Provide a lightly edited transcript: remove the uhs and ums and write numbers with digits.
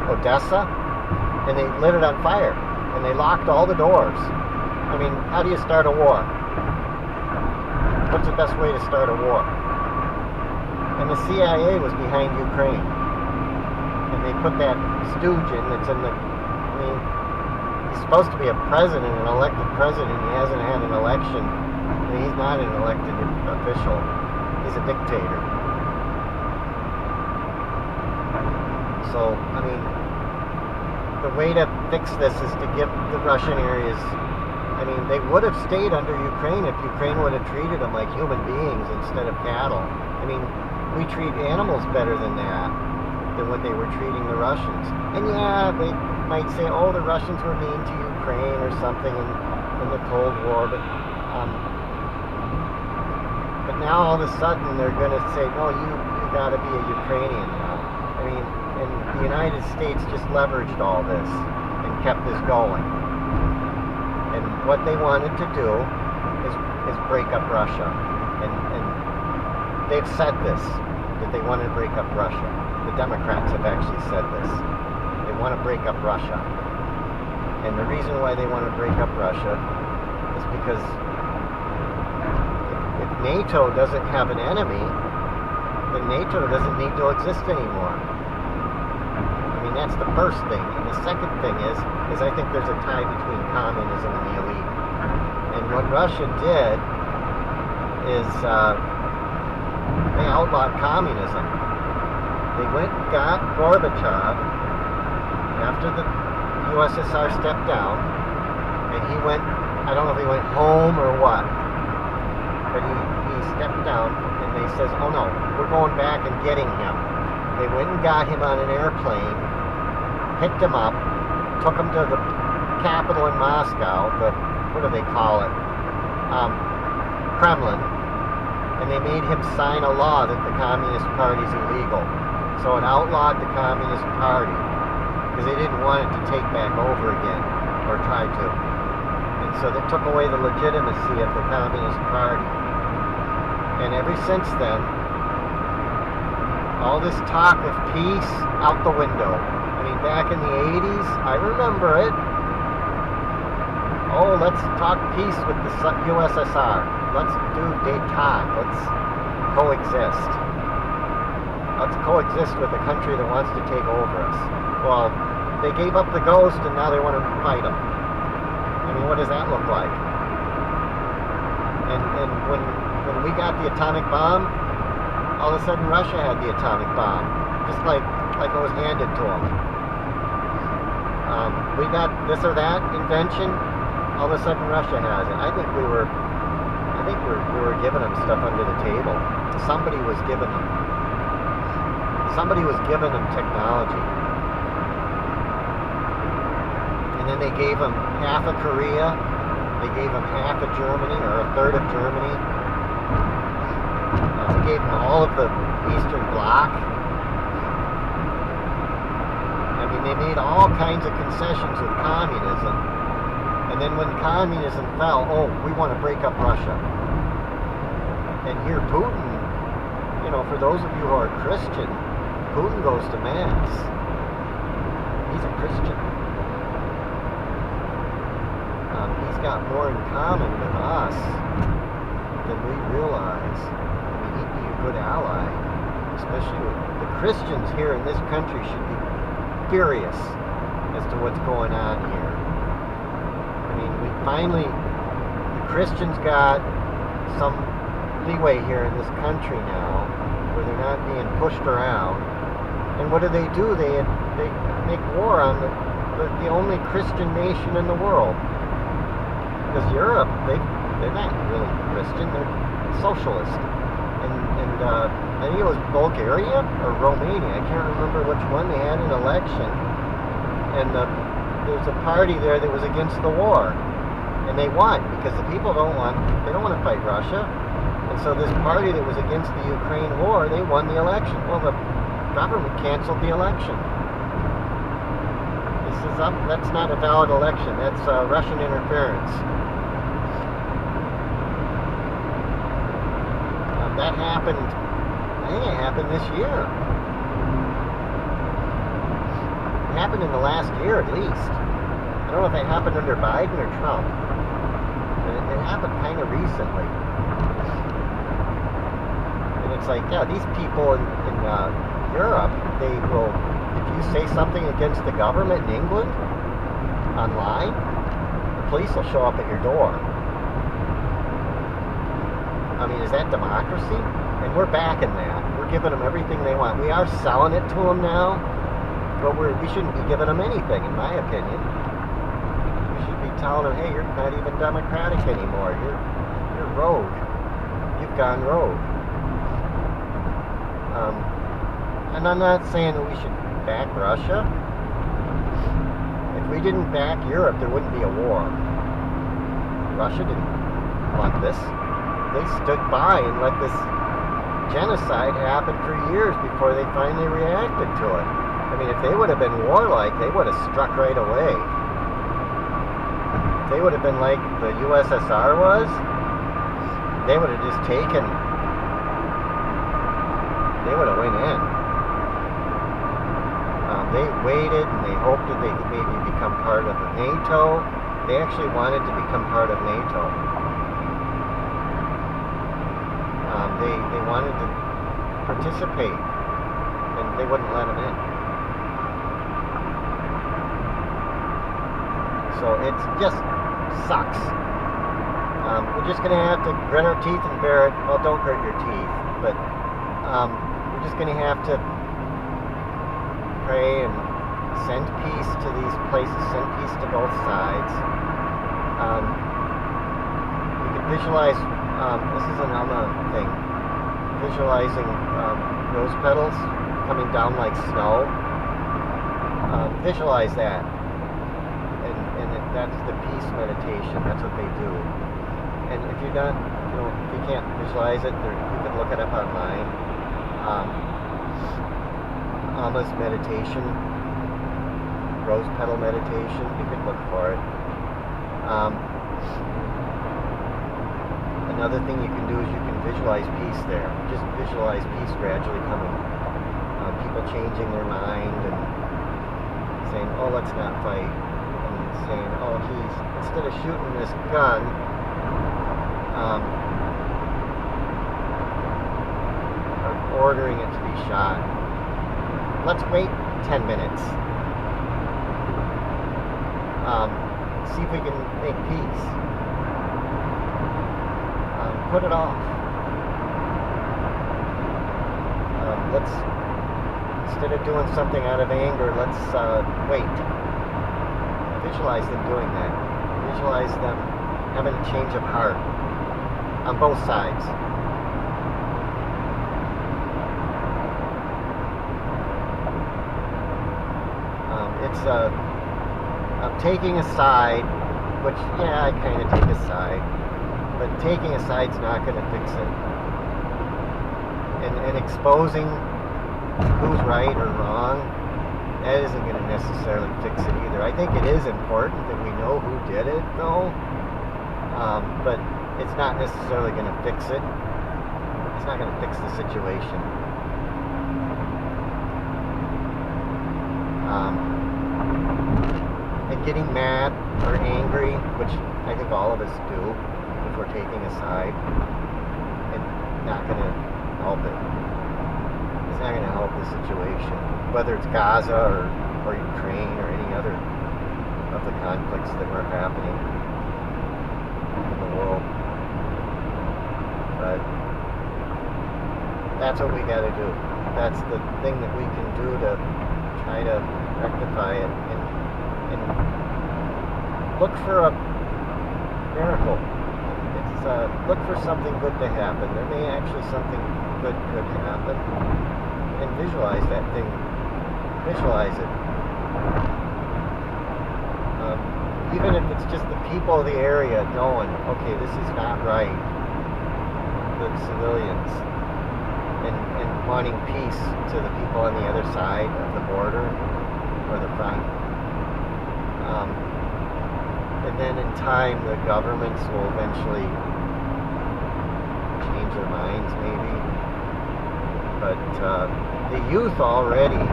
Odessa, and they lit it on fire, and they locked all the doors. I mean, how do you start a war? What's the best way to start a war? And the CIA was behind Ukraine. And they put that stooge in that's in the... I mean, he's supposed to be a president, an elected president. He hasn't had an election. I mean, he's not an elected official. He's a dictator. So, I mean, the way to fix this is to give the Russian areas... I mean, they would have stayed under Ukraine if Ukraine would have treated them like human beings instead of cattle. I mean, we treat animals better than that, than what they were treating the Russians. And yeah, they might say, oh, the Russians were mean to Ukraine or something in the Cold War, but now all of a sudden they're going to say, no, you got to be a Ukrainian now. I mean, and the United States just leveraged all this and kept this going. And what they wanted to do is break up Russia. And they've said this, that they want to break up Russia. The Democrats have actually said this. They want to break up Russia. And the reason why they want to break up Russia is because if NATO doesn't have an enemy, then NATO doesn't need to exist anymore. I mean, that's the first thing. And the second thing is I think there's a tie between communism and the elite. And what Russia did is they outlawed communism. They went and got Gorbachev after the USSR stepped down, and he went, I don't know if he went home or what, but he stepped down, and they says, oh no, we're going back and getting him. They went and got him on an airplane, picked him up, took him to the capital in Moscow, what do they call it? Kremlin, and they made him sign a law that the Communist Party's illegal. So it outlawed the Communist Party because they didn't want it to take back over again, or try to. And so they took away the legitimacy of the Communist Party. And ever since then, all this talk of peace out the window. I mean, back in the 80s, I remember it. Oh, let's talk peace with the USSR. Let's do détente. Let's coexist. Let's coexist with a country that wants to take over us. Well, they gave up the ghost and now they want to fight them. I mean, what does that look like? And when we got the atomic bomb, all of a sudden Russia had the atomic bomb. Just like it was handed to them. We got this or that invention, all of a sudden Russia has it. I think we were giving them stuff under the table. Somebody was giving them technology. And then they gave them half of Korea, they gave them half of Germany, or a third of Germany. They gave them all of the Eastern Bloc. I mean, they made all kinds of concessions with communism. And then when communism fell, oh, we want to break up Russia. And here Putin, you know, for those of you who are Christian, Putin goes to Mass. He's a Christian. He's got more in common with us than we realize. I mean, he'd be a good ally, especially with the Christians here in this country should be furious as to what's going on here. I mean, the Christians got some leeway here in this country now, where they're not being pushed around. And what do? They make war on the only Christian nation in the world. Because Europe, they're not really Christian, they're socialist. And I think it was Bulgaria or Romania, I can't remember which one, they had an election. And there was a party there that was against the war. And they won, because the people don't want to fight Russia. And so this party that was against the Ukraine war, they won the election. Well, the government canceled the election. That's not a valid election. That's Russian interference. That happened, I think it happened this year. It happened in the last year at least. I don't know if it happened under Biden or Trump. It happened kind of recently. And it's like, yeah, these people in Europe, they will, if you say something against the government in England online, the police will show up at your door. I mean, is that democracy? And we're backing that. We're giving them everything they want. We are selling it to them now, but we shouldn't be giving them anything, in my opinion. We should be telling them, hey, you're not even democratic anymore. You're rogue. You've gone rogue. And I'm not saying that we should back Russia. If we didn't back Europe, there wouldn't be a war. Russia didn't want this. They stood by and let this genocide happen for years before they finally reacted to it. I mean, if they would have been warlike, they would have struck right away. If they would have been like the USSR was, they would have just taken, they would have went in. They waited and they hoped that they could maybe become part of NATO. They actually wanted to become part of NATO. They wanted to participate, and they wouldn't let them in. So it just sucks. We're just going to have to grit our teeth and bear it. Well, don't grit your teeth, but we're just going to have to pray and send peace to these places, send peace to both sides. You can visualize, this is an Alma thing, visualizing rose petals coming down like snow. Visualize that. And that's the peace meditation. That's what they do. And if you're not, if you can't visualize it, you can look it up online. Alma's meditation, rose petal meditation, you can look for it. Another thing you can do is you can visualize peace there. Just visualize peace gradually coming. People changing their mind and saying, oh, let's not fight. And saying, oh, instead of shooting this gun, or ordering it to be shot, let's wait 10 minutes. See if we can make peace. Put it off. Instead of doing something out of anger, let's wait. Visualize them doing that. Visualize them having a change of heart on both sides. It's taking a side, which, yeah, I kind of take a side, but taking a side's not going to fix it. And exposing who's right or wrong, that isn't going to necessarily fix it either. I think it is important that we know who did it, though, but it's not necessarily going to fix it. It's not going to fix the situation. And getting mad or angry, which I think all of us do if we're taking a side, it's not going to help it. It's not going to help the situation, whether it's Gaza or Ukraine or any other of the conflicts that were happening in the world. But that's what we got to do. That's the thing that we can do to try to rectify it and look for a miracle. It's look for something good to happen. There may actually something good could happen, and visualize that thing. Visualize it. Even if it's just the people of the area knowing, okay, this is not right. The civilians and wanting peace to the people on the other side of the border or the front. And then in time, the governments will eventually change their minds, maybe. But the youth already